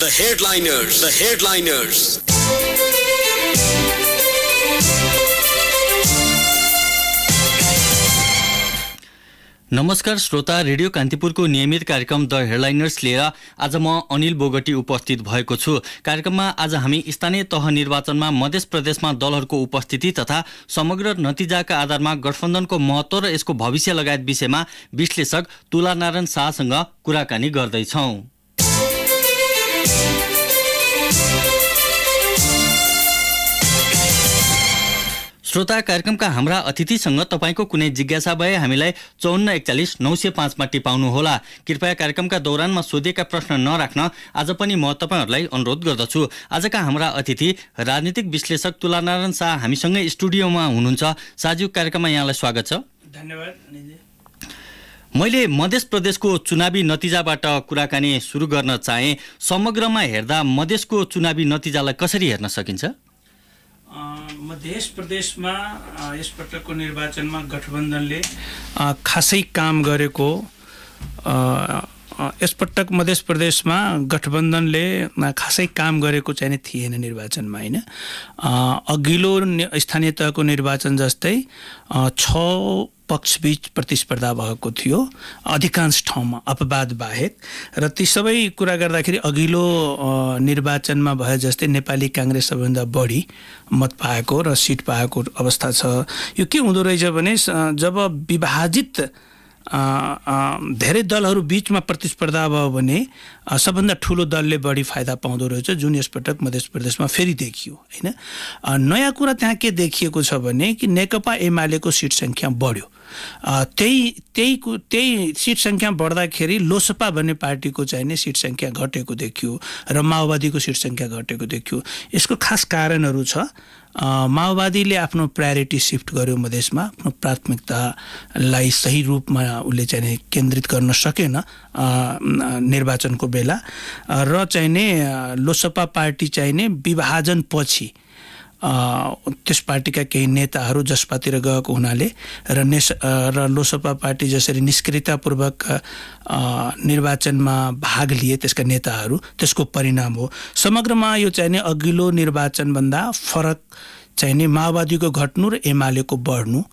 The headliners. The headliners. नमस्कार श्रोता, radio कान्तिपुरको नियमित कार्यक्रम द हेडलाइनर्स लिएर आज म अनिल बोगटी उपस्थित भएको छु। कार्यक्रममा आज हामी स्थानीय तह निर्वाचनमा मध्य प्रदेशमा दलहरूको उपस्थिति तथा समग्र नतिजाका आधारमा गठबन्धनको महत्त्व र यसको भविष्य लगायत विषयमा विश्लेषक तुलानारायण शाहसँग कुराकानी गर्दैछौँ। श्रोता, कार्यक्रमका हाम्रा अतिथिसँग तपाईको कुनै जिज्ञासा भए हामीलाई 5441 905 मा टिपाउनुहोला। कृपया कार्यक्रमका दौरानमा सोधिएका प्रश्न नराख्न आज पनि म तपाईहरूलाई अनुरोध गर्दछु। आजका हाम्रा अतिथि राजनीतिक विश्लेषक तुलानारायण शाह हामीसँगै स्टुडियोमा हुनुहुन्छ। साज्यू, कार्यक्रममा यहाँलाई स्वागत छ। धन्यवाद। मैले मध्य प्रदेशको चुनावी नतिजाबाट कुराकानी सुरु गर्न चाहे। समग्रमा हेर्दा मधेसको चुनावी नतिजालाई कसरी हेर्न सकिन्छ? मध्य प्रदेशमा यसपटकको निर्वाचनमा गठबन्धनले खासै काम गरेको, यसपटक मध्य प्रदेशमा गठबन्धनले खासै काम गरेको चाहिँ नि थिएन निर्वाचनमा, होइन। अघिल्लो स्थानीय तहको निर्वाचन जस्तै 6 पक्षबीच प्रतिस्पर्धा भएको थियो, अधिकांश ठाउँमा अपवाद बाहेक। र ती सबै कुरा गर्दाखेरि अघिल्लो निर्वाचनमा भए जस्तै नेपाली काङ्ग्रेस सबैभन्दा बढी मत पाएको र सिट पाएको अवस्था छ। यो के हुँदो रहेछ भने जब विभाजित धेरै दलहरू बीचमा प्रतिस्पर्धा भयो भने सबभन्दा ठुलो दलले बढी फाइदा पाउँदो रहेछ, जुन यसपटक मध्य प्रदेशमा फेरि देखियो, होइन। नयाँ कुरा त्यहाँ के देखिएको छ भने कि नेकपा एमालेको सिट सङ्ख्या बढ्यो। त्यही सिट सङ्ख्या बढ्दाखेरि लोसपा भन्ने पार्टीको चाहिँ नि सिट सङ्ख्या घटेको देखियो र माओवादीको सिट सङ्ख्या घटेको देखियो। यसको खास कारणहरू छ। माओवादीले आफ्नो प्रायोरिटी सिफ्ट गर्यो मधेसमा, आफ्नो प्राथमिकतालाई सही रूपमा उसले चाहिँ केन्द्रित गर्न सकेन निर्वाचनको बेला, र चाहिँ नि लोसपा पार्टी चाहिँ नि विभाजनपछि त्यस पार्टीका केही नेताहरू जसपातिर गएको हुनाले र लोसपा पार्टी जसरी निष्क्रियतापूर्वक निर्वाचनमा भाग लिए त्यसका नेताहरू, त्यसको परिणाम हो। समग्रमा यो चाहिँ नि अघिल्लो निर्वाचनभन्दा फरक चाहिँ नि माओवादीको घट्नु र एमालेको बढ्नु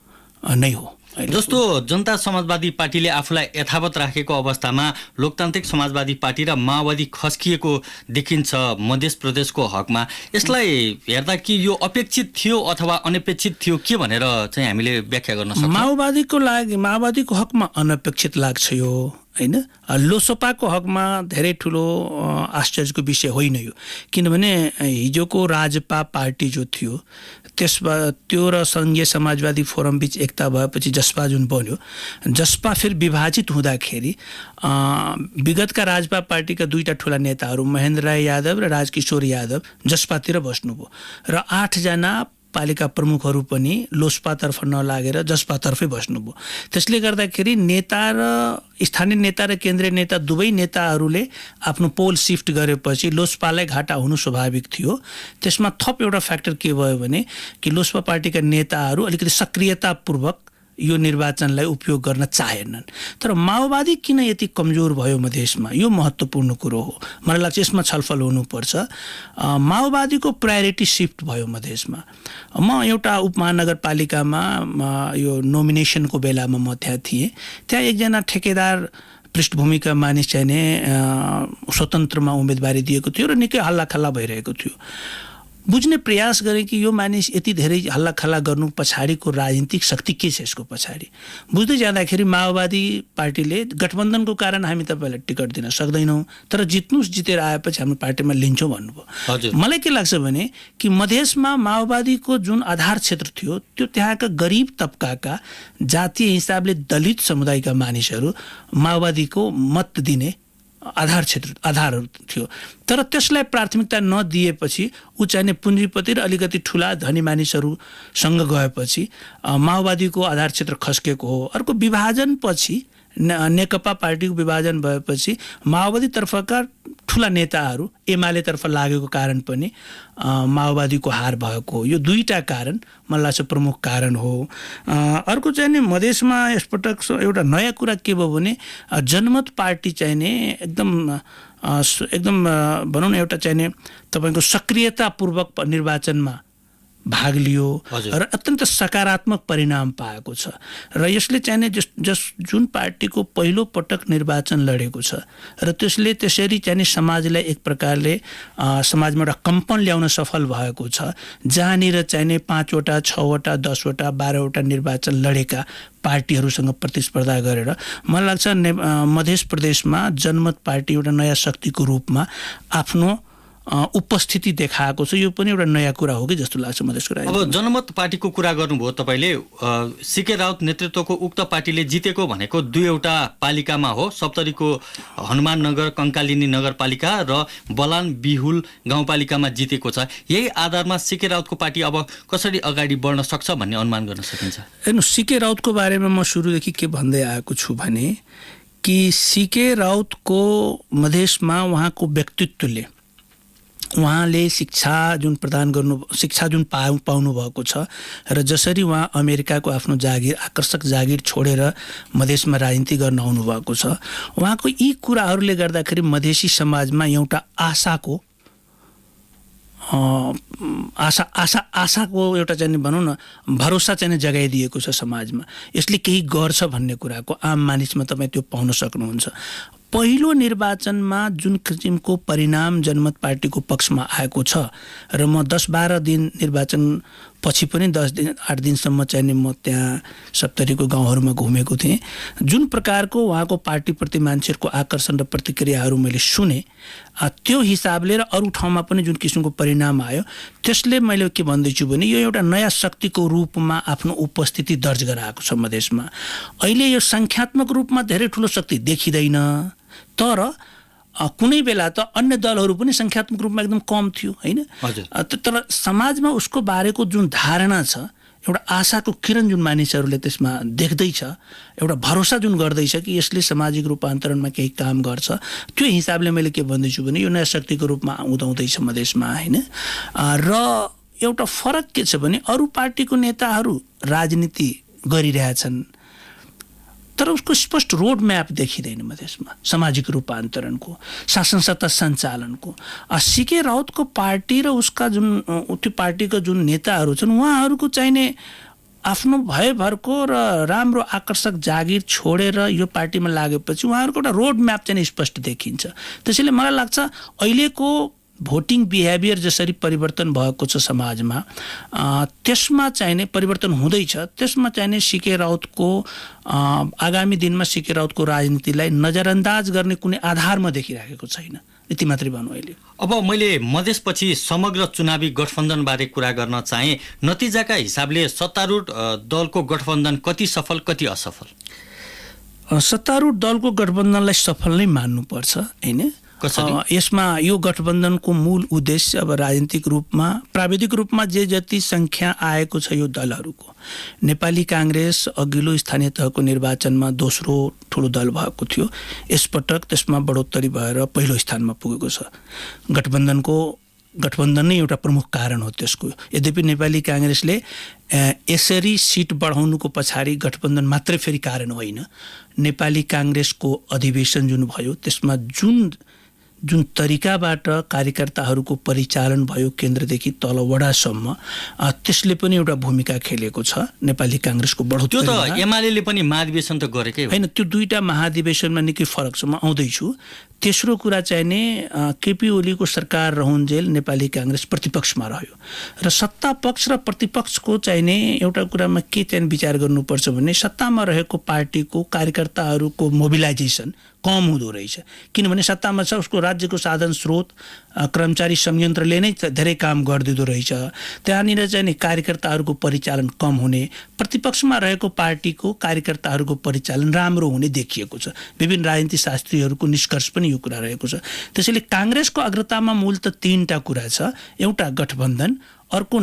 नै हो। जस्तो जनता समाजवादी पार्टीले आफूलाई यथावत राखेको अवस्थामा लोकतान्त्रिक समाजवादी पार्टी र माओवादी खस्किएको देखिन्छ मध्य प्रदेशको हकमा। यसलाई हेर्दा कि यो अपेक्षित थियो अथवा अनपेक्षित थियो, के भनेर चाहिँ हामीले व्याख्या गर्न सक्छौँ? माओवादीको हकमा अनपेक्षित लाग्छ यो, होइन। लोसपाको हकमा धेरै ठुलो आश्चर्यको विषय होइन यो, किनभने हिजोको राजपा पार्टी जो थियो त्यो र सङ्घीय समाजवादी फोरम बीच एकता भएपछि जसपा जुन बन्यो, जसपा फेरि विभाजित हुँदाखेरि विगतका राजपा पार्टीका दुईटा ठुला नेताहरू महेन्द्र राय यादव र राजकिशोर यादव जसपातिर बस्नुभयो र 8 जना पालिका प्रमुखहरू पनि लोसपातर्फ नलागेर जसपातर्फै बस्नुभयो। त्यसले गर्दाखेरि नेता र स्थानीय नेता र केन्द्रीय नेता दुवै नेताहरूले आफ्नो पोल सिफ्ट गरेपछि लोसपालाई घाटा हुनु स्वाभाविक थियो। त्यसमा थप एउटा फ्याक्टर के भयो भने कि लोसपा पार्टीका नेताहरू अलिकति सक्रियतापूर्वक यो निर्वाचनलाई उपयोग गर्न चाहेनन्। तर माओवादी किन यति कमजोर भयो मधेसमा, यो महत्त्वपूर्ण कुरो हो। मलाई लाग्छ यसमा छलफल हुनुपर्छ। माओवादीको प्रायोरिटी सिफ्ट भयो मधेसमा। म एउटा उपमहानगरपालिकामा यो नोमिनेसनको बेलामा म त्यहाँ थिएँ। त्यहाँ एकजना ठेकेदार पृष्ठभूमिका मानिस चाहिँ नै स्वतन्त्रमा उम्मेदवारी दिएको थियो र निकै हल्लाखल्ला भइरहेको थियो। बुझ्ने प्रयास गरेँ कि यो मानिस यति धेरै हल्लाखल्ला गर्नु पछाडिको राजनीतिक शक्ति के छ यसको पछाडि। बुझ्दै जाँदाखेरि माओवादी पार्टीले गठबन्धनको कारण हामी तपाईँलाई टिकट दिन सक्दैनौँ, तर जितेर आएपछि हाम्रो पार्टीमा लिन्छौँ भन्नुभयो। मलाई के लाग्छ भने कि मधेसमा माओवादीको जुन आधार क्षेत्र थियो त्यो त्यहाँका गरिब तबकाका जातीय हिसाबले दलित समुदायका मानिसहरू माओवादीको मत दिने आधारहरू थियो। तर त्यसलाई प्राथमिकता नदिएपछि ऊ चाहिने पुँजीपति र अलिकति ठुला धनी मानिसहरूसँग गएपछि माओवादीको आधार क्षेत्र खस्केको हो। अर्को विभाजनपछि नेकपा पार्टीको विभाजन भएपछि माओवादीतर्फका ठुला नेताहरू एमालेतर्फ लागेको कारण पनि माओवादीको हार भएको हो। यो दुईटा कारण मलाई लाग्छ प्रमुख कारण हो। अर्को चाहिँ नि मधेसमा यसपटक एउटा नयाँ कुरा के भयो भने जनमत पार्टी चाहिँ नि एकदम भनौँ न एउटा चाहिँ नि तपाईँको सक्रियतापूर्वक निर्वाचनमा भाग लियो र अत्यन्त सकारात्मक परिणाम पाएको छ र यसले चाहिँ जुन पार्टीको पहिलो पटक निर्वाचन लडेको छ र त्यसले त्यसरी चाहिँ समाजलाई एक प्रकारले समाजमा एउटा कम्पन ल्याउन सफल भएको छ, जहाँनिर चाहिँ 5 वटा 6 वटा 10 वटा 12 वटा निर्वाचन लडेका पार्टीहरूसँग प्रतिस्पर्धा गरेर मलाई लाग्छ मध्य प्रदेशमा जनमत पार्टी एउटा नयाँ शक्तिको रूपमा आफ्नो उपस्थिति देखाएको छ। यो पनि एउटा नयाँ कुरा हो कि जस्तो लाग्छ मधेसको राजनीति। अब जनमत पार्टीको कुरा गर्नुभयो तपाईँले, सीके राउत नेतृत्वको उक्त पार्टीले जितेको भनेको 2वटा पालिकामा हो, सप्तरीको हनुमान नगर कंकालिनी नगरपालिका र बलान बिहुल गाउँपालिकामा जितेको छ। यही आधारमा सीके राउतको पार्टी अब कसरी अगाडि बढ्न सक्छ भन्ने अनुमान गर्न सकिन्छ? हेर्नु, सीके राउतको बारेमा म सुरुदेखि के भन्दै आएको छु भने कि सीके राउतको मधेसमा उहाँको व्यक्तित्वले, उहाँले शिक्षा जुन पाउनु भएको छ र जसरी उहाँ अमेरिकाको आफ्नो जागिर आकर्षक जागिर छोडेर मधेसमा राजनीति गर्न आउनुभएको छ, उहाँको यी कुराहरूले गर्दाखेरि मधेसी समाजमा एउटा आशाको एउटा चाहिँ भनौँ न भरोसा चाहिँ जगाइदिएको छ समाजमा। यसले केही गर्छ भन्ने कुराको आम मानिसमा तपाईँ त्यो पाउन सक्नुहुन्छ। पहिलो निर्वाचनमा जुन किसिमको परिणाम जनमत पार्टीको पक्षमा आएको छ र म 10-12 दिन निर्वाचन पछि पनि 8 दिनसम्म चाहिँ म त्यहाँ सप्तरीको गाउँहरूमा घुमेको थिएँ। जुन प्रकारको उहाँको पार्टीप्रति मान्छेहरूको आकर्षण र प्रतिक्रियाहरू मैले सुने, त्यो हिसाबले र अरू ठाउँमा पनि जुन किसिमको परिणाम आयो, त्यसले मैले के भन्दैछु भने यो एउटा नयाँ शक्तिको रूपमा आफ्नो उपस्थिति दर्ज गराएको छ मधेसमा। अहिले यो सङ्ख्यात्मक रूपमा धेरै ठुलो शक्ति देखिँदैन, तर कुनै बेला त अन्य दलहरू पनि सङ्ख्यात्मक रूपमा एकदम कम थियो हैन। तर समाजमा उसको बारेको जुन धारणा छ, एउटा आशाको किरण जुन मानिसहरूले त्यसमा देख्दैछ, एउटा भरोसा जुन गर्दैछ कि यसले सामाजिक रूपान्तरणमा केही काम गर्छ, त्यो हिसाबले मैले के भन्दैछु भने यो नयाँ शक्तिको रूपमा उदाउँदैछ मधेसमा हैन। र एउटा फरक के छ भने अरू पार्टीको नेताहरू राजनीति गरिरहेछन् तर उसको स्पष्ट रोड म्याप देखिँदैन मधेसमा सामाजिक रूपान्तरणको, शासन सत्ता सञ्चालनको। सीके राउतको पार्टी र उसका जुन त्यो पार्टीको जुन नेताहरू छन्, उहाँहरूको चाहिने आफ्नो भयभरको र राम्रो आकर्षक जागिर छोडेर यो पार्टीमा लागेपछि उहाँहरूको एउटा रोड म्याप चाहिँ स्पष्ट देखिन्छ। त्यसैले मलाई लाग्छ अहिलेको भोटिङ बिहेभियर जसरी परिवर्तन भएको छ समाजमा, त्यसमा चाहिने परिवर्तन हुँदैछ। त्यसमा चाहिने सीके राउतको आगामी दिनमा सीके राउतको राजनीतिलाई नजरअन्दाज गर्ने कुनै आधारमा देखिराखेको छैन। यति मात्रै भनौँ अहिले। अब मैले मधेसपछि समग्र चुनावी गठबन्धनबारे कुरा गर्न चाहे, नतिजाका हिसाबले सत्तारूढ दलको गठबन्धन कति सफल कति असफल? सत्तारूढ दलको गठबन्धनलाई सफल नै मान्नुपर्छ हैन। यसमा यो गठबन्धनको मूल उद्देश्य अब राजनीतिक रूपमा प्राविधिक रूपमा जे जति सङ्ख्या आएको छ यो दलहरूको, नेपाली काङ्ग्रेस अघिल्लो स्थानीय तहको निर्वाचनमा दोस्रो ठुलो दल भएको थियो, यसपटक त्यसमा बढोत्तरी भएर पहिलो स्थानमा पुगेको छ। गठबन्धन नै एउटा प्रमुख कारण हो त्यसको। यद्यपि नेपाली काङ्ग्रेसले यसरी सिट बढाउनुको पछाडि गठबन्धन मात्रै फेरि कारण होइन। नेपाली काङ्ग्रेसको अधिवेशन जुन भयो त्यसमा जुन तरिकाबाट कार्यकर्ताहरूको परिचालन भयो केन्द्रदेखि तल वडासम्म, त्यसले पनि एउटा भूमिका खेलेको छ नेपाली काङ्ग्रेसको बढोत्तरी। त्यो त एमालेले पनि महाधिवेशन त गरेकै होइन, त्यो दुईटा महाधिवेशनमा निकै फरक छ। म आउँदैछु। तेस्रो कुरा चाहिँ नि केपी ओलीको सरकार रहुन्जेल नेपाली काङ्ग्रेस प्रतिपक्षमा रह्यो र सत्ता पक्ष र प्रतिपक्षको चाहिँ नि एउटा कुरामा के चाहिँ विचार गर्नुपर्छ भने सत्तामा रहेको पार्टीको कार्यकर्ताहरूको मोबिलाइजेसन कम हुँदो रहेछ। किनभने सत्तामा छ उसको राज्यको साधन स्रोत कर्मचारी संयन्त्रले नै धेरै काम गरिदिँदो रहेछ। त्यहाँनिर चाहिँ नि कार्यकर्ताहरूको परिचालन कम हुने, प्रतिपक्षमा रहेको पार्टीको कार्यकर्ताहरूको परिचालन राम्रो हुने देखिएको छ। विभिन्न राजनीति शास्त्रीहरूको निष्कर्ष पनि यो कुरा रहेको छ। त्यसैले काङ्ग्रेसको अग्रतामा मूल त 3टा कुरा छ। एउटा गठबन्धन, अर्को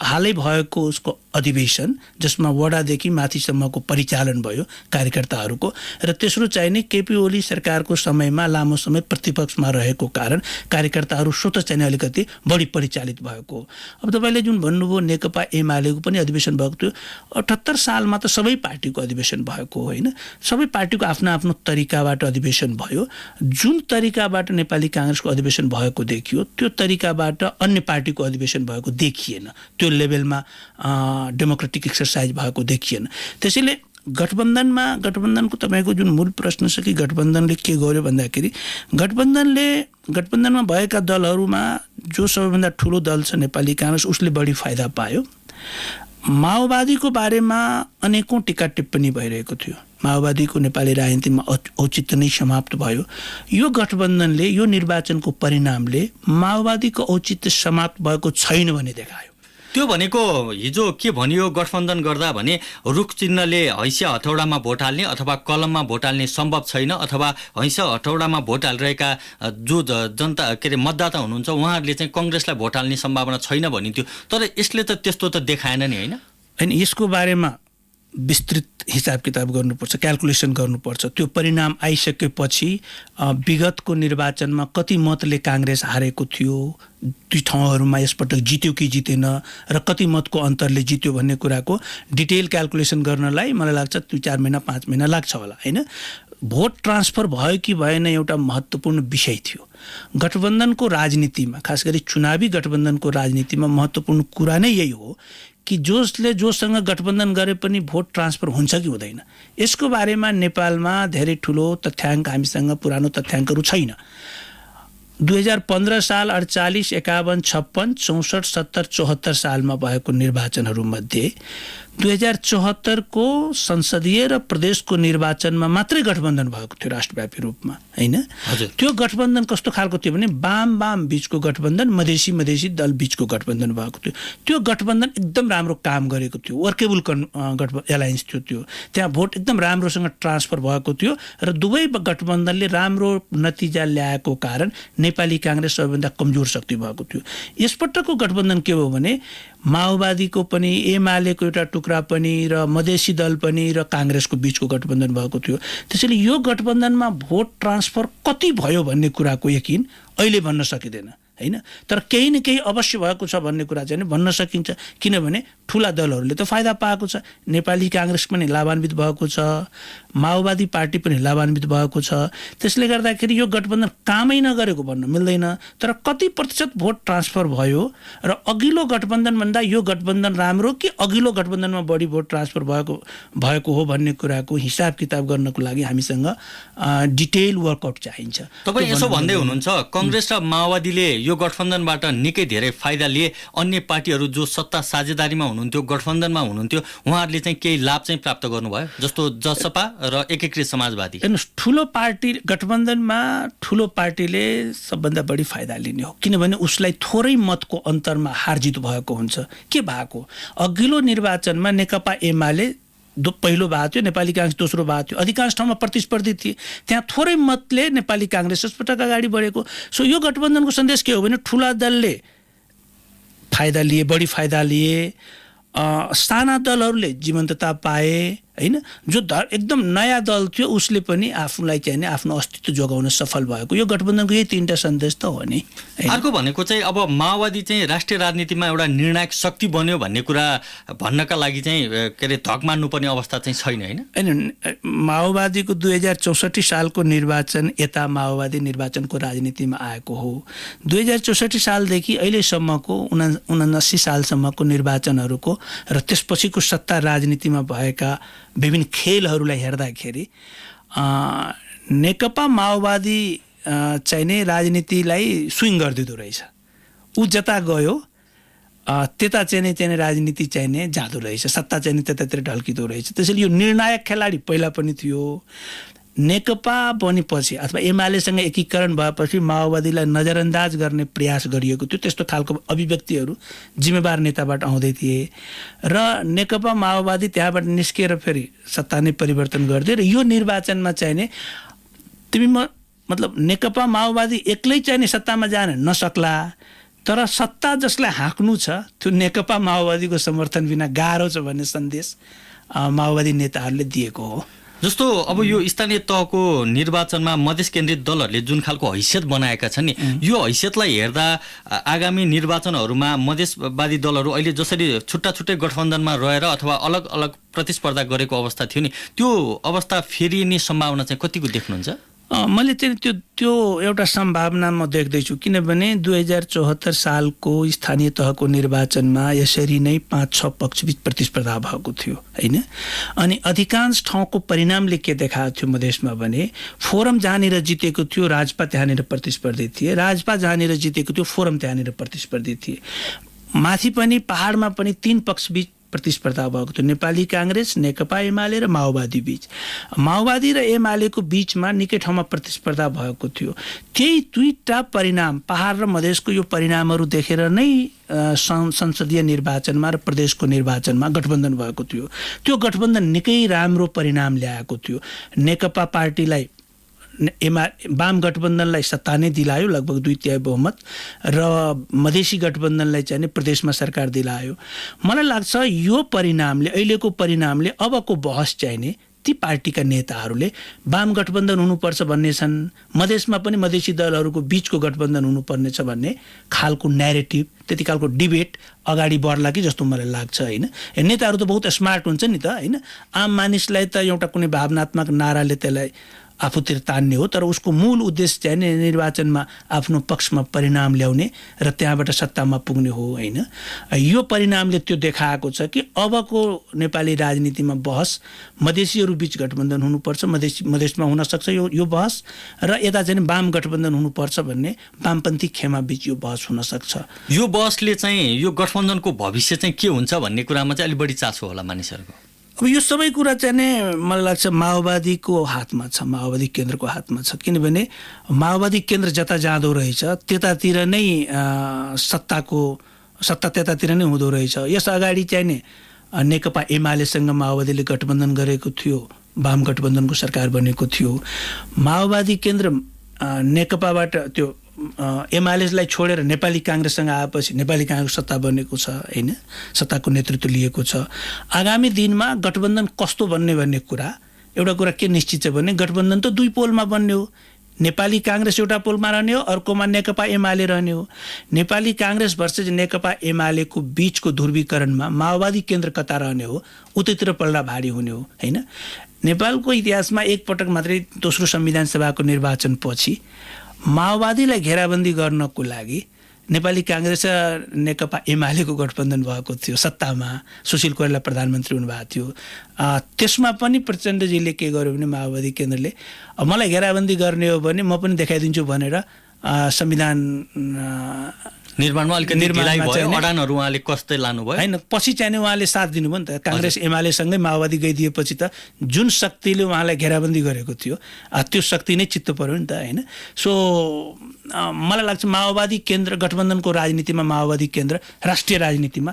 हालै भएको उसको अधिवेशन जसमा वडादेखि माथिसम्मको परिचालन भयो कार्यकर्ताहरूको, र तेस्रो चाहिने केपी ओली सरकारको समयमा लामो समय प्रतिपक्षमा रहेको कारण कार्यकर्ताहरू स्वतः चाहिने अलिकति बढी परिचालित भएको। अब तपाईँले जुन भन्नुभयो नेकपा एमालेको पनि अधिवेशन भएको थियो, 78 सालमा त सबै पार्टीको अधिवेशन भएको होइन, सबै पार्टीको आफ्नो आफ्नो तरिकाबाट अधिवेशन भयो। जुन तरिकाबाट नेपाली काङ्ग्रेसको अधिवेशन भएको देखियो त्यो तरिकाबाट अन्य पार्टीको अधिवेशन भएको देखिएन, त्यो लेभलमा डेमोक्रेटिक एक्सरसाइज भएको देखिएन। त्यसैले गठबन्धनको तपाईँको जुन मूल प्रश्न छ कि गठबन्धनले के गर्यो भन्दाखेरि, गठबन्धनमा भएका दलहरूमा जो सबैभन्दा ठुलो दल छ नेपाली काङ्ग्रेस, उसले बढी फाइदा पायो। माओवादीको बारेमा अनेकौं टिका टिप्पणी भइरहेको थियो, माओवादीको नेपाली राजनीतिमा औचित्य नै समाप्त भयो। यो गठबन्धनले, यो निर्वाचनको परिणामले माओवादीको औचित्य समाप्त भएको छैन भन्ने देखायो। त्यो भनेको हिजो के भनियो, गठबन्धन गर्दा भने रुख चिन्हले हैसिया हथौडामा भोट हाल्ने अथवा कलममा भोट हाल्ने सम्भव छैन, अथवा हैसिया हथौडामा भोट हालिरहेका जो जनता मतदाता हुनुहुन्छ उहाँहरूले चाहिँ काङ्ग्रेसलाई भोट हाल्ने सम्भावना छैन भनिन्थ्यो। तर यसले त त्यस्तो त देखाएन नि, होइन? यसको बारेमा विस्तृत हिसाब किताब गर्नुपर्छ, क्याल्कुलेसन गर्नुपर्छ। त्यो परिणाम आइसकेपछि विगतको निर्वाचनमा कति मतले काङ्ग्रेस हारेको थियो, ती ठाउँहरूमा यसपटक जित्यो कि जितेन, र कति मतको अन्तरले जित्यो भन्ने कुराको डिटेल क्याल्कुलेसन गर्नलाई मलाई लाग्छ 2-4 महिना 5 महिना लाग्छ होला, होइन? भोट ट्रान्सफर भयो कि भएन एउटा महत्त्वपूर्ण विषय थियो गठबन्धनको राजनीतिमा, खास गरी चुनावी गठबन्धनको राजनीतिमा महत्त्वपूर्ण कुरा नै यही हो कि जोसँग गठबन्धन गरे पनि भोट ट्रान्सफर हुन्छ कि हुँदैन। यसको बारेमा नेपालमा धेरै ठुलो तथ्याङ्क, हामीसँग पुरानो तथ्याङ्कहरू छैन। 2015 साल 48, 51, 56, 64, 70, 74 सालमा भएको निर्वाचनहरूमध्ये 2074 को संसदीय र प्रदेशको निर्वाचनमा मात्रै गठबन्धन भएको थियो राष्ट्रव्यापी रूपमा, होइन? त्यो गठबन्धन कस्तो खालको थियो भने वाम बीचको गठबन्धन, मधेसी दल बीचको गठबन्धन भएको थियो। त्यो गठबन्धन एकदम राम्रो काम गरेको थियो, वर्केबल एलायन्स थियो त्यो। त्यहाँ भोट एकदम राम्रोसँग ट्रान्सफर भएको थियो र दुवै गठबन्धनले राम्रो नतिजा ल्याएको कारण नेपाली काङ्ग्रेस सबैभन्दा कमजोर शक्ति भएको थियो। यसपटकको गठबन्धन के हो भने माओवादीको पनि, एमालेको एउटा टुक्रा पनि र मधेसी दल पनि र काङ्ग्रेसको बीचको गठबन्धन भएको थियो। त्यसैले यो गठबन्धनमा भोट ट्रान्सफर कति भयो भन्ने कुराको यकिन अहिले भन्न सकिँदैन, होइन? तर केही न केही अवश्य भएको छ भन्ने कुरा चाहिँ भन्न सकिन्छ, किनभने ठुला दलहरूले त फाइदा पाएको छ। नेपाली काङ्ग्रेस पनि लाभान्वित भएको छ, माओवादी पार्टी पनि लाभान्वित भएको छ। त्यसले गर्दाखेरि यो गठबन्धन कामै नगरेको भन्न मिल्दैन। तर कति प्रतिशत भोट ट्रान्सफर भयो र अघिल्लो गठबन्धनभन्दा यो गठबन्धन राम्रो कि अघिल्लो गठबन्धनमा बढी भोट ट्रान्सफर भएको हो भन्ने कुराको हिसाब किताब गर्नको लागि हामीसँग डिटेल वर्कआउट चाहिन्छ। तपाईँ यसो भन्दै हुनुहुन्छ काङ्ग्रेस र माओवादीले यो गठबन्धनबाट निकै धेरै फाइदा लिए, अन्य पार्टीहरू जो सत्ता साझेदारीमा हुनुहुन्थ्यो, गठबन्धनमा हुनुहुन्थ्यो, उहाँहरूले चाहिँ केही लाभ चाहिँ प्राप्त गर्नुभयो, जस्तो जसपा र एकीकृत समाजवादी? ठुलो पार्टी गठबन्धनमा ठुलो पार्टीले सबभन्दा बढी फाइदा लिने हो, किनभने उसलाई थोरै मतको अन्तरमा हारजित भएको हुन्छ। के भएको, अघिल्लो निर्वाचनमा नेकपा एमाले पहिलो भएको थियो, नेपाली काङ्ग्रेस दोस्रो भएको थियो, अधिकांश ठाउँमा प्रतिस्पर्धी थिए, त्यहाँ थोरै मतले नेपाली काङ्ग्रेस यसपटक अगाडि बढेको। सो यो गठबन्धनको सन्देश के हो भने ठुला दलले फाइदा लिए, बढी फाइदा लिए, साना दलहरूले जीवन्तता पाए, होइन? जो एकदम नयाँ दल थियो उसले पनि आफूलाई चाहिँ आफ्नो अस्तित्व जोगाउन सफल भएको। यो गठबन्धनको यही 3टा सन्देश त हो नि। अर्को भनेको चाहिँ अब माओवादी चाहिँ राष्ट्रिय राजनीतिमा एउटा निर्णायक शक्ति बन्यो भन्ने कुरा भन्नका लागि चाहिँ धक मान्नुपर्ने अवस्था चाहिँ छैन, होइन? माओवादीको 2064 सालको निर्वाचन यता माओवादी निर्वाचनको राजनीतिमा आएको हो। 2064 सालदेखि अहिलेसम्मको 79 सालसम्मको निर्वाचनहरूको र त्यसपछिको सत्ता राजनीतिमा भएका विभिन्न खेलहरूलाई हेर्दाखेरि नेकपा माओवादी चाहिने राजनीतिलाई स्विङ गरिदिँदो रहेछ। ऊ जता गयो त्यता चाहिँ राजनीति चाहिने जाँदो रहेछ, सत्ता चाहिँ त्यतातिर ढल्किँदो रहेछ। त्यसैले यो निर्णायक खेलाडी पहिला पनि थियो। नेकपा बनेपछि अथवा एमालेसँग एकीकरण भएपछि माओवादीलाई नजरअन्दाज गर्ने प्रयास गरिएको थियो। त्यस्तो खालको अभिव्यक्तिहरू जिम्मेवार नेताबाट आउँदै थिए र नेकपा माओवादी त्यहाँबाट निस्किएर फेरि सत्ता नै परिवर्तन गर्दै र यो निर्वाचनमा चाहिने मतलब नेकपा माओवादी एक्लै चाहिने सत्तामा जान नसक्ला, तर सत्ता जसलाई हाँक्नु छ त्यो नेकपा माओवादीको समर्थन बिना गाह्रो छ भन्ने सन्देश माओवादी नेताहरूले दिएको हो। जस्तो अब यो स्थानीय तहको निर्वाचनमा मधेस केन्द्रित दलहरूले जुन खालको हैसियत बनाएका छन् नि, यो हैसियतलाई हेर्दा आगामी निर्वाचनहरूमा मधेसवादी दलहरू अहिले जसरी छुट्टा छुट्टै गठबन्धनमा रहेर अथवा अलग अलग प्रतिस्पर्धा गरेको अवस्था थियो नि, त्यो अवस्था फेरिने सम्भावना चाहिँ कतिको देख्नुहुन्छ? मैले चाहिँ त्यो एउटा सम्भावना म देख्दैछु, किनभने 2074 सालको स्थानीय तहको निर्वाचनमा यसरी नै 5-6 पक्षबीच प्रतिस्पर्धा भएको थियो हैन। अनि अधिकांश ठाउँको परिणामले के देखाएको थियो मधेसमा भने फोरम जहाँनिर जितेको थियो राजपा त्यहाँनिर प्रतिस्पर्धी थिए, राजपा जहाँनिर जितेको थियो फोरम त्यहाँनिर प्रतिस्पर्धी थिए। माथि पनि पहाडमा पनि 3 पक्षबीच प्रतिस्पर्धा भएको थियो, नेपाली काङ्ग्रेस, नेकपा एमाले र माओवादी बीच। माओवादी र एमालेको बीचमा निकै ठाउँमा प्रतिस्पर्धा भएको थियो। त्यही दुईटा परिणाम पहाड र मधेसको यो परिणामहरू देखेर नै संसदीय निर्वाचनमा र प्रदेशको निर्वाचनमा गठबन्धन भएको थियो। त्यो गठबन्धन निकै राम्रो परिणाम ल्याएको थियो। नेकपा पार्टीलाई वाम गठबन्धनलाई सत्ता नै दिलायो, लगभग 2/3 बहुमत, र मधेसी गठबन्धनलाई चाहिँ प्रदेशमा सरकार दिलायो। मलाई लाग्छ यो परिणामले, अहिलेको परिणामले अबको बहस चाहिने ती पार्टीका नेताहरूले वाम गठबन्धन हुनुपर्छ भन्ने छन्, मधेसमा पनि मधेसी दलहरूको बीचको गठबन्धन हुनुपर्नेछ भन्ने खालको न्यारेटिभ, त्यति खालको डिबेट अगाडि बढ्ला कि जस्तो मलाई लाग्छ हैन। नेताहरू त बहुत स्मार्ट हुन्छ नि त हैन। आम मानिसलाई त एउटा कुनै भावनात्मक नाराले त्यसलाई आफूतिर तान्ने हो, तर उसको मूल उद्देश्य चाहिँ निर्वाचनमा आफ्नो पक्षमा परिणाम ल्याउने र त्यहाँबाट सत्तामा पुग्ने हो हैन। यो परिणामले त्यो देखाएको छ कि अबको नेपाली राजनीतिमा बहस मधेसीहरू बीच गठबन्धन हुनुपर्छ, मधेसमा हुन सक्छ यो बहस, र यता चाहिँ वाम गठबन्धन हुनुपर्छ भन्ने वामपन्थी खेमा बीच यो बहस हुन सक्छ। यो बहसले चाहिँ यो गठबन्धनको भविष्य चाहिँ के हुन्छ भन्ने कुरामा चाहिँ अलि बढी चासो होला मानिसहरूको। अब यो सबै कुरा चाहिँ नै मलाई लाग्छ माओवादीको हातमा छ, माओवादी केन्द्रको हातमा छ, किनभने माओवादी केन्द्र जता जाँदो रहेछ त्यतातिर नै सत्ता त्यतातिर नै हुँदो रहेछ। यस अगाडि चाहिँ नै नेकपा एमालेसँग माओवादीले गठबन्धन गरेको थियो, वाम गठबन्धनको सरकार बनेको थियो। माओवादी केन्द्र नेकपाबाट त्यो एमालेलाई छोडेर नेपाली काङ्ग्रेससँग आएपछि नेपाली काङ्ग्रेस सत्ता बनेको छ हैन, सत्ताको नेतृत्व लिएको छ। आगामी दिनमा गठबन्धन कस्तो बन्ने भन्ने कुरा, एउटा कुरा के निश्चित छ भने गठबन्धन त 2 पोलमा बन्ने हो। नेपाली काङ्ग्रेस एउटा पोलमा रहने हो, अर्कोमा नेकपा एमाले रहने हो। नेपाली काङ्ग्रेस भर्सेस नेकपा एमालेको बीचको ध्रुवीकरणमा माओवादी केन्द्र कता रहने हो, उतैतिर पल्ला भारी हुने हो हैन। नेपालको इतिहासमा एकपटक मात्रै दोस्रो संविधान सभाको निर्वाचन पछि माओवादीलाई घेराबन्दी गर्नको लागि नेपाली काङ्ग्रेस र नेकपा एमालेको गठबन्धन भएको थियो सत्तामा। सुशील कोइराला प्रधानमन्त्री हुनुभएको थियो। त्यसमा पनि प्रचण्डजीले के गर्यो भने माओवादी केन्द्रले मलाई घेराबन्दी गर्ने हो भने म पनि देखाइदिन्छु भनेर संविधान निर्माणमा अलिकति ढिलाइ भयो, अडानहरू उहाँले कस्तै लानुभयो हैन। पछि चाहिँ उहाँले साथ दिनुभयो नि त, काङ्ग्रेस एमालेसँगै माओवादी गइदिएपछि त जुन शक्तिले उहाँलाई घेराबन्दी गरेको थियो त्यो शक्ति नै चित्त पर्यो नि त हैन। सो मलाई लाग्छ माओवादी केन्द्र गठबन्धनको राजनीतिमा माओवादी केन्द्र राष्ट्रिय राजनीतिमा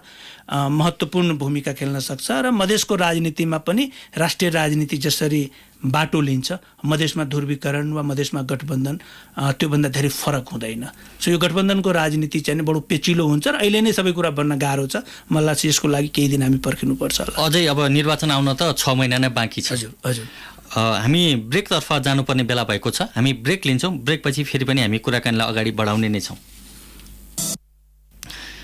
महत्त्वपूर्ण भूमिका खेल्न सक्छ, र मधेसको राजनीतिमा पनि राष्ट्रिय राजनीति जसरी बाटो लिन्छ मधेसमा ध्रुवीकरण वा मधेसमा गठबन्धन त्योभन्दा धेरै फरक हुँदैन। सो यो गठबन्धनको राजनीति चाहिँ बडो पेचिलो हुन्छ र अहिले नै सबै कुरा बन्न गाह्रो छ। मलाई लाग्छ यसको लागि केही दिन हामी पर्खिनुपर्छ होला। अझै अब निर्वाचन आउन त 6 महिना नै बाँकी छ। हजुर हामी ब्रेकतर्फ जानुपर्ने बेला भएको छ, हामी ब्रेक लिन्छौँ। ब्रेकपछि फेरि पनि हामी कुराकानीलाई अगाडि बढाउने नै छौँ।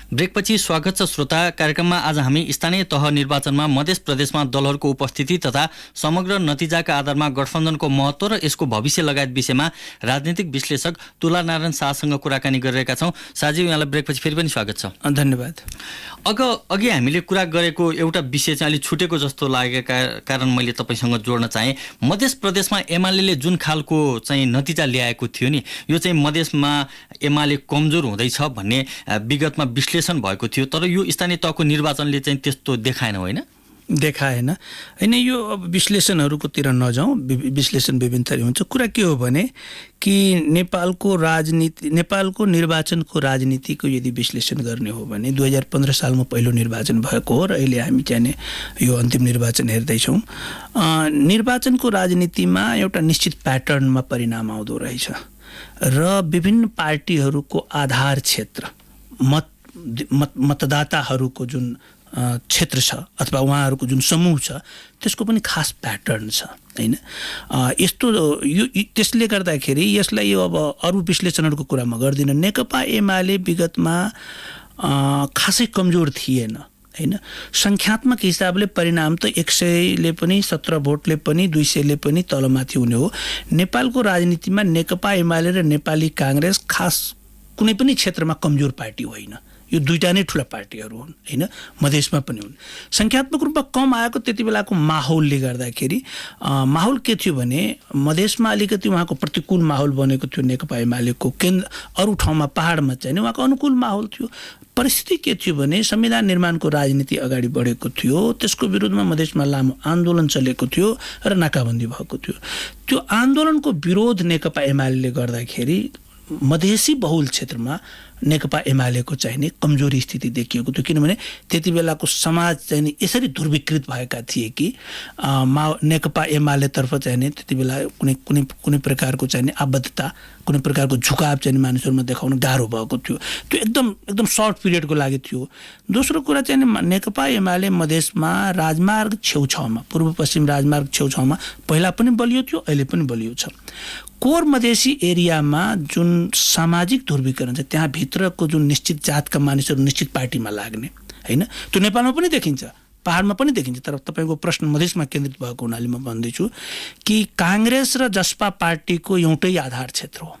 ब्रेकपछि स्वागत छ श्रोता। कार्यक्रममा आज हामी स्थानीय तह निर्वाचनमा मध्य प्रदेशमा दलहरूको उपस्थिति तथा समग्र नतिजाका आधारमा गठबन्धनको महत्त्व र यसको भविष्य लगायत विषयमा राजनीतिक विश्लेषक तुलानारायण शाहसँग कुराकानी गरिरहेका छौँ। शाहजी, यहाँलाई ब्रेकपछि फेरि पनि स्वागत छ। धन्यवाद। अघि हामीले कुरा गरेको एउटा विषय चाहिँ अलिक छुटेको जस्तो लागेका कारण मैले तपाईँसँग जोड्न चाहेँ। मध्य प्रदेशमा एमाले जुन खालको चाहिँ नतिजा ल्याएको थियो नि, यो चाहिँ मधेसमा एमाले कमजोर हुँदैछ भन्ने विगतमा विश्लेषण भएको थियो, तर यो स्थानीय तहको निर्वाचनले चाहिँ त्यस्तो देखाएन होइन? देखाएन होइन। यो अब विश्लेषणहरूकोतिर नजाउँ, विश्लेषण विभिन्न थरी हुन्छ। कुरा के हो भने कि नेपालको निर्वाचनको राजनीतिको यदि विश्लेषण गर्ने हो भने 2015 सालमा पहिलो निर्वाचन भएको हो र अहिले हामी चाहिँ यो अन्तिम निर्वाचन हेर्दैछौँ। निर्वाचनको राजनीतिमा एउटा निश्चित प्याटर्नमा परिणाम आउँदो रहेछ र विभिन्न पार्टीहरूको आधार क्षेत्र मतदाताहरूको जुन क्षेत्र छ अथवा उहाँहरूको जुन समूह छ त्यसको पनि खास प्याटर्न छ हैन। यस्तो यो त्यसले गर्दाखेरि यसलाई यो अब अरू विश्लेषणहरूको कुरा म गर्दिनँ। नेकपा एमाले विगतमा खासै कमजोर थिएन हैन। संख्यात्मक हिसाबले परिणाम त 100ले पनि 17 भोटले पनि 200ले पनि तलमाथि हुने हो। नेपालको राजनीतिमा नेकपा एमाले र नेपाली कांग्रेस खास कुनै पनि क्षेत्रमा कमजोर पार्टी होइन। यो दुईटा नै ठुला पार्टीहरू हुन् हैन, मधेसमा पनि हुन्। संख्यात्मक रूपमा कम आएको त्यति बेलाको माहौलले गर्दाखेरि माहौल के थियो भने मधेसमा अलिकति उहाँको प्रतिकूल माहौल बनेको थियो नेकपा एमालेको। अरू ठाउँमा पहाडमा चाहिँ नि उहाँको अनुकूल माहौल थियो। परिस्थिति के थियो भने संविधान निर्माणको राजनीति अगाडि बढेको थियो, त्यसको विरुद्धमा मधेसमा लामो आन्दोलन चलेको थियो र नाकाबन्दी भएको थियो। त्यो आन्दोलनको विरोध नेकपा एमालेले गर्दाखेरि मधेसी बहुल क्षेत्रमा नेकपा एमालेको चाहिने कमजोरी स्थिति देखिएको थियो। किनभने त्यति बेलाको समाज चाहिँ यसरी ध्रुवीकृत भएका थिए कि नेकपा एमाले तर्फ चाहिने त्यति बेला कुनै प्रकारको चाहिने आबद्धता, कुनै प्रकारको झुकाव चाहिँ मानिसहरुमा देखाउन गाह्रो भएको थियो। त्यो एकदम सर्ट पिरियडको लागि थियो। दोस्रो कुरा चाहिँ नेकपा एमाले मधेसमा राजमार्ग छेउछाउमा, पूर्व पश्चिम राजमार्ग छेउछाउमा पहिला पनि बलियो थियो, अहिले पनि बलियो छ। कोर मधेसी एरियामा जुन सामाजिक ध्रुवीकरण छ, त्यहाँ भित्रको जुन निश्चित जातका मानिसहरू निश्चित पार्टीमा लाग्ने हैन, त्यो नेपालमा पनि देखिन्छ, पहाडमा पनि देखिन्छ। तर तपाईको प्रश्न मधेसमा केन्द्रित भएको हुनाले म भन्दैछु कि कांग्रेस र जसपा पार्टीको एउटै आधार क्षेत्र हो।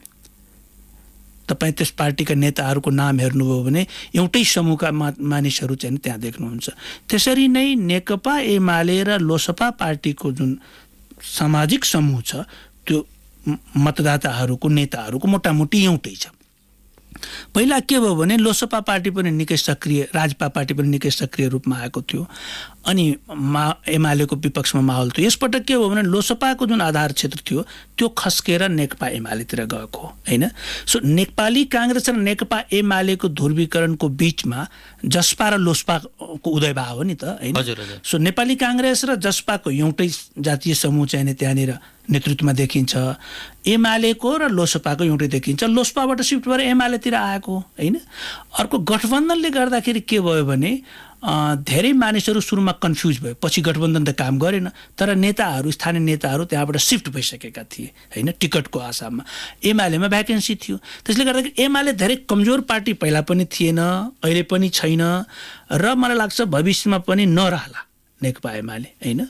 तपाई त्यस पार्टीका नेताहरूको नाम हेर्नुभयो भने एउटै समूहका मानिसहरू चाहिँ त्यहाँ देख्नुहुन्छ। त्यसरी नै नेकपा एमाले र लोसपा पार्टीको जुन सामाजिक समूह छ त्यो मतदाताहरूको नेताहरूको मोटामोटी एउटै छ। पहिला के भयो भने लोसपा पार्टी पनि निकै सक्रिय, राजपा पार्टी पनि निकै सक्रिय रूपमा आएको थियो अनि एमालेको विपक्षमा माहौल थियो। यसपटक के भयो भने लोसपाको जुन आधार क्षेत्र थियो त्यो खस्केर नेकपा एमालेतिर गएको हैन। सो नेपाली कांग्रेस र नेकपा एमालेको ध्रुवीकरणको बीचमा जसपा र लोसपाको उदय भयो हो नि त हैन। सो नेपाली कांग्रेस र जसपाको एउटै जातीय समूह चाहिँ त्यहाँनिर नेतृत्वमा देखिन्छ, एमालेको र लोसपाको एउटै देखिन्छ। लोसपाबाट शिफ्ट भएर एमालेतिर आएको हैन। अर्को गठबन्धनले गर्दाखेरि के भयो भने धेरै मानिसहरू सुरुमा कन्फ्युज भयो, पछि गठबन्धन त काम गरेन, तर नेताहरू, स्थानीय नेताहरू त्यहाँबाट शिफ्ट भइसकेका थिए हैन, टिकटको आशामा। एमालेमा भ्याकेन्सी थियो, त्यसले गर्दाखेरि एमाले धेरै कमजोर पार्टी पहिला पनि थिएन, अहिले पनि छैन र मलाई लाग्छ भविष्यमा पनि नरहला नेकपा एमाले हैन।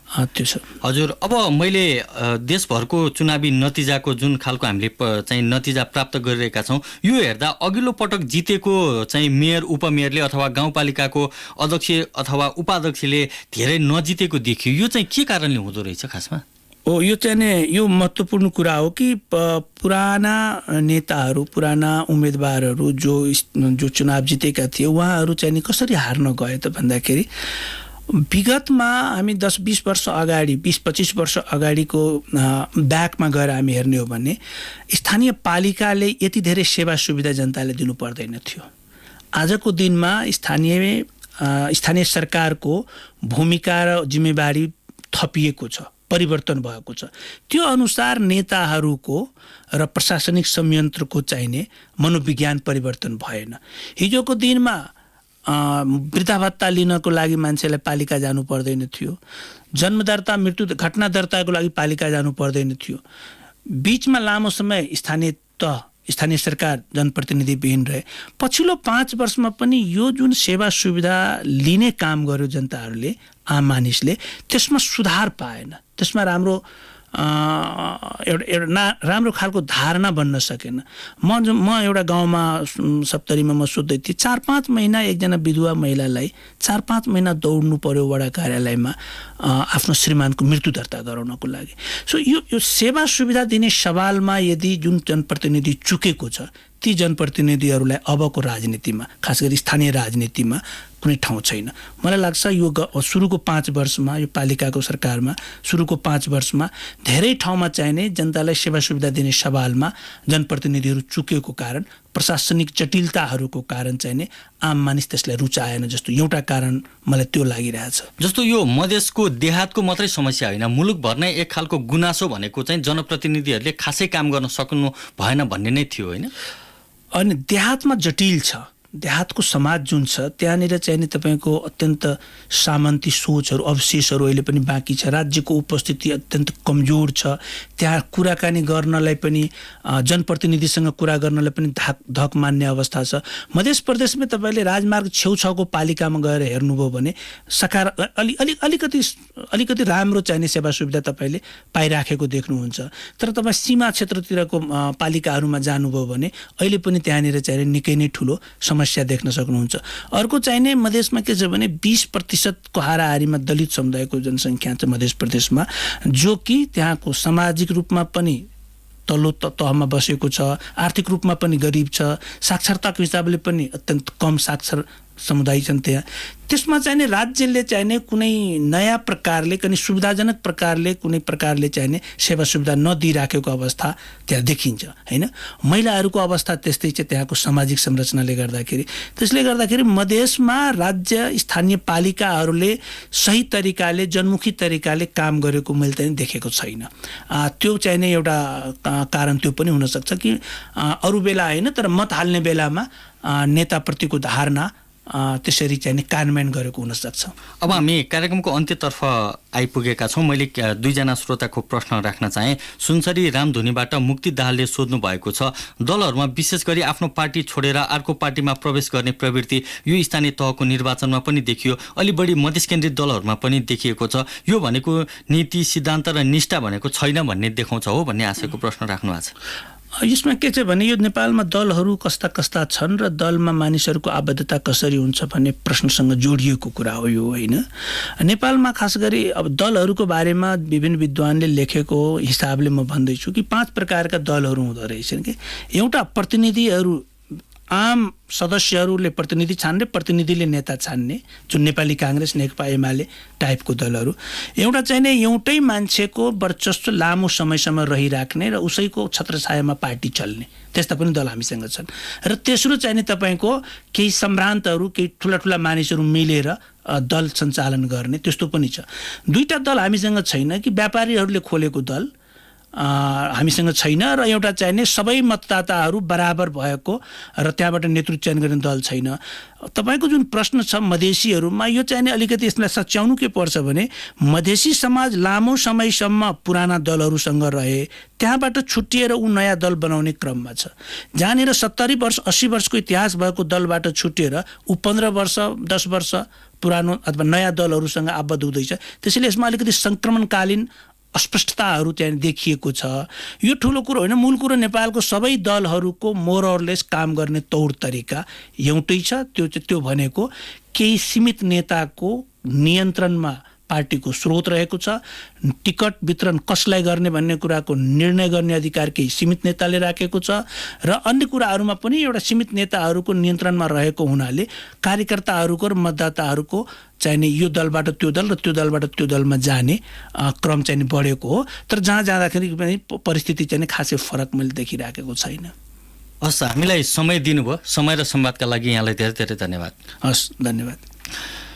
त्यो छ हजुर। अब मैले देशभरको चुनावी नतिजाको जुन खालको हामीले चाहिँ नतिजा प्राप्त गरिरहेका छौँ, यो हेर्दा अघिल्लो पटक जितेको चाहिँ मेयर उपमेयरले अथवा गाउँपालिकाको अध्यक्ष अथवा उपाध्यक्षले धेरै नजितेको देखियो। यो चाहिँ के कारणले हुँदो रहेछ खासमा? यो चाहिँ यो महत्त्वपूर्ण कुरा हो कि पुराना नेताहरू, पुराना उम्मेदवारहरू जो चुनाव जितेका थिए उहाँहरू चाहिँ कसरी हार्न गए त भन्दाखेरि विगतमा हामी 10-20 वर्ष अगाडि, 20-25 वर्ष अगाडिको ब्याकमा गएर हामी हेर्ने हो भने स्थानीय पालिकाले यति धेरै सेवा सुविधा जनताले दिनु पर्दैन थियो। आजको दिनमा स्थानीय सरकारको भूमिका र जिम्मेवारी थपिएको छ, परिवर्तन भएको छ। त्यो अनुसार नेताहरूको र प्रशासनिक संयन्त्रको चाहिने मनोविज्ञान परिवर्तन भएन। हिजोको दिनमा वृद्धा भत्ता लिनको लागि मान्छेलाई पालिका जानु पर्दैन थियो, जन्म दर्ता, मृत्यु घटना दर्ताको लागि पालिका जानु पर्दैन थियो। बीचमा लामो समय स्थानीय सरकार जनप्रतिनिधि विहीन रहे। पछिल्लो 5 वर्षमा पनि यो जुन सेवा सुविधा लिने काम गर्यो जनताहरूले, आम मानिसले, त्यसमा सुधार पाएन, त्यसमा राम्रो राम्रो खालको धारणा बन्न सकेन। म एउटा गाउँमा सप्तरीमा म सोध्दै थिएँ, 4-5 महिना एकजना विधवा महिलालाई 4-5 महिना दौड्नु पर्यो वडा कार्यालयमा आफ्नो श्रीमानको मृत्यु दर्ता गराउनको लागि। सो यो सेवा सुविधा दिने सवालमा यदि जुन जनप्रतिनिधि चुकेको छ, ती जनप्रतिनिधिहरूलाई अबको राजनीतिमा, खास गरी स्थानीय राजनीतिमा कुनै ठाउँ छैन। मलाई लाग्छ यो सुरुको 5 वर्षमा, यो पालिकाको सरकारमा सुरुको 5 वर्षमा धेरै ठाउँमा चाहिने जनतालाई सेवा सुविधा दिने सवालमा जनप्रतिनिधिहरू चुकेको कारण, प्रशासनिक जटिलताहरूको कारण चाहिने आम मानिस त्यसलाई रुचाएन जस्तो एउटा कारण मलाई त्यो लागिरहेछ। जस्तो यो मधेसको देहातको मात्रै समस्या होइन, मुलुकभर नै एक खालको गुनासो भनेको चाहिँ जनप्रतिनिधिहरूले खासै काम गर्न सक्नु भएन भन्ने नै थियो होइन। अनि देहातमा जटिल छ, देहातको समाज जुन छ त्यहाँनिर चाहिँ नि तपाईँको अत्यन्त सामन्ती सोचहरू अवशेषहरू अहिले पनि बाँकी छ। राज्यको उपस्थिति अत्यन्त कमजोर छ। त्यहाँ कुराकानी गर्नलाई पनि जनप्रतिनिधिसँग कुरा गर्नलाई पनि धक मान्ने अवस्था छ। मध्य प्रदेशमा तपाईँले राजमार्ग छेउछाउको पालिकामा गएर हेर्नुभयो भने अलिकति राम्रो चाहिने सेवा सुविधा तपाईँले पाइराखेको देख्नुहुन्छ। तर तपाईँ सीमा क्षेत्रतिरको पालिकाहरूमा जानुभयो भने अहिले पनि त्यहाँनिर चाहिँ निकै नै ठुलो समस्या देख्न सक्नुहुन्छ। अर्को चाहिने मधेसमा के छ भने 20% हाराहारीमा दलित समुदायको जनसङ्ख्या छ मध्य प्रदेशमा, जो कि त्यहाँको सामाजिक रूपमा पनि तल्लो तहमा बसेको छ, आर्थिक रूपमा पनि गरिब छ, साक्षरताको हिसाबले पनि अत्यन्त कम साक्षर समुदाय छन् त्यहाँ। त्यसमा चाहिने राज्यले चाहिने कुनै नयाँ प्रकारले कुनै सुविधाजनक प्रकारले कुनै प्रकारले चाहिने सेवा सुविधा नदिइराखेको अवस्था त्यहाँ देखिन्छ हैन। महिलाहरूको अवस्था त्यस्तै छ त्यहाँको सामाजिक संरचनाले गर्दाखेरि। त्यसले गर्दाखेरि मधेसमा राज्य स्थानीय पालिकाहरूले सही तरिकाले जनमुखी तरिकाले काम गरेको मैले चाहिँ देखेको छैन। त्यो चाहिने एउटा कारण त्यो पनि हुनसक्छ कि अरू बेला होइन तर मत हाल्ने बेलामा नेताप्रतिको धारणा त्यसरी चाहिँ कार्यान्वयन गरेको हुनसक्छ। अब हामी कार्यक्रमको अन्त्यतर्फ आइपुगेका छौँ। मैले दुईजना श्रोताको प्रश्न राख्न चाहेँ। सुनसरी रामधुनीबाट मुक्ति दाहालले सोध्नु भएको छ, दलहरूमा विशेष गरी आफ्नो पार्टी छोडेर अर्को पार्टीमा प्रवेश गर्ने प्रवृत्ति यो स्थानीय तहको निर्वाचनमा पनि देखियो, अलि बढी मधेस केन्द्रित दलहरूमा पनि देखिएको छ। यो भनेको नीति सिद्धान्त र निष्ठा भनेको छैन भन्ने देखाउँछ हो भन्ने आशयको प्रश्न राख्नु भएको छ। यसमा के छ भने यो नेपालमा दलहरू कस्ता कस्ता छन् र दलमा मानिसहरूको आबद्धता कसरी हुन्छ भन्ने प्रश्नसँग जोडिएको कुरा हो यो होइन। नेपालमा खास गरी अब दलहरूको बारेमा विभिन्न विद्वानले लेखेको हिसाबले म भन्दैछु कि 5 प्रकारका दलहरू हुँदो रहेछन् कि एउटा प्रतिनिधिहरू आम सदस्यहरूले प्रतिनिधि छान्ने, प्रतिनिधिले नेता छान्ने, जुन नेपाली काङ्ग्रेस नेकपा एमाले टाइपको दलहरू। एउटा चाहिँ नै एउटै मान्छेको वर्चस्व लामो समयसम्म रहिराख्ने र उसैको छत्रछायामा पार्टी चल्ने त्यस्ता पनि दल हामीसँग छन्। र तेस्रो चाहिँ नि तपाईँको केही सम्भ्रान्तहरू केही ठुला ठुला मानिसहरू मिलेर दल सञ्चालन गर्ने त्यस्तो पनि छ। दुईटा दल हामीसँग छैन कि व्यापारीहरूले खोलेको दल हामीसँग छैन र एउटा चाहिने सबै मतदाताहरू बराबर भएको र त्यहाँबाट नेतृत्व चयन गर्ने दल छैन। तपाईँको जुन प्रश्न छ मधेसीहरूमा यो चाहिने अलिकति यसलाई सच्याउनु के पर्छ भने मधेसी समाज लामो समयसम्म पुराना दलहरूसँग रहे, त्यहाँबाट छुट्टिएर ऊ नयाँ दल बनाउने क्रममा छ। जहाँनिर 70 वर्ष 80 वर्षको इतिहास भएको दलबाट छुट्टिएर ऊ 15 वर्ष 10 वर्ष पुरानो अथवा नयाँ दलहरूसँग आबद्ध हुँदैछ। त्यसैले यसमा अलिकति सङ्क्रमणकालीन अस्पष्टताहरू चाहिँ देखिएको छ। यो ठुलो कुरो होइन, मूल कुरो नेपालको सबै दलहरूको मोरलेस काम गर्ने तौर तरिका एउटै छ। त्यो भनेको केही सीमित नेताको नियन्त्रणमा पार्टीको स्रोत रहेको छ। टिकट वितरण कसलाई गर्ने भन्ने कुराको निर्णय गर्ने अधिकार केही सीमित नेताले राखेको छ र अन्य कुराहरूमा पनि एउटा सीमित नेताहरूको नियन्त्रणमा रहेको हुनाले कार्यकर्ताहरूको र मतदाताहरूको चाहिने यो दलबाट त्यो दल र त्यो दलबाट त्यो दलमा जाने क्रम चाहिँ बढेको हो। तर जहाँ जाँदाखेरि पनि परिस्थिति चाहिँ खासै फरक मैले देखिराखेको छैन। हस्, हामीलाई समय दिनुभयो। समय र संवादका लागि यहाँलाई धेरै धेरै धन्यवाद। हस्, धन्यवाद।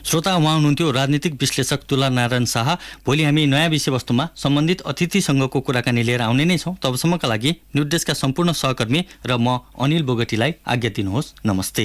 श्रोता, उहाँ हुनुहुन्थ्यो राजनीतिक विश्लेषक तुला नारायण शाह। भोलि हामी नयाँ विषयवस्तुमा सम्बन्धित अतिथिसँगको कुराकानी लिएर आउने नै छौँ। तबसम्मका लागि न्युज डेस्कका सम्पूर्ण सहकर्मी र म अनिल बोगटीलाई आज्ञा दिनुहोस्। नमस्ते।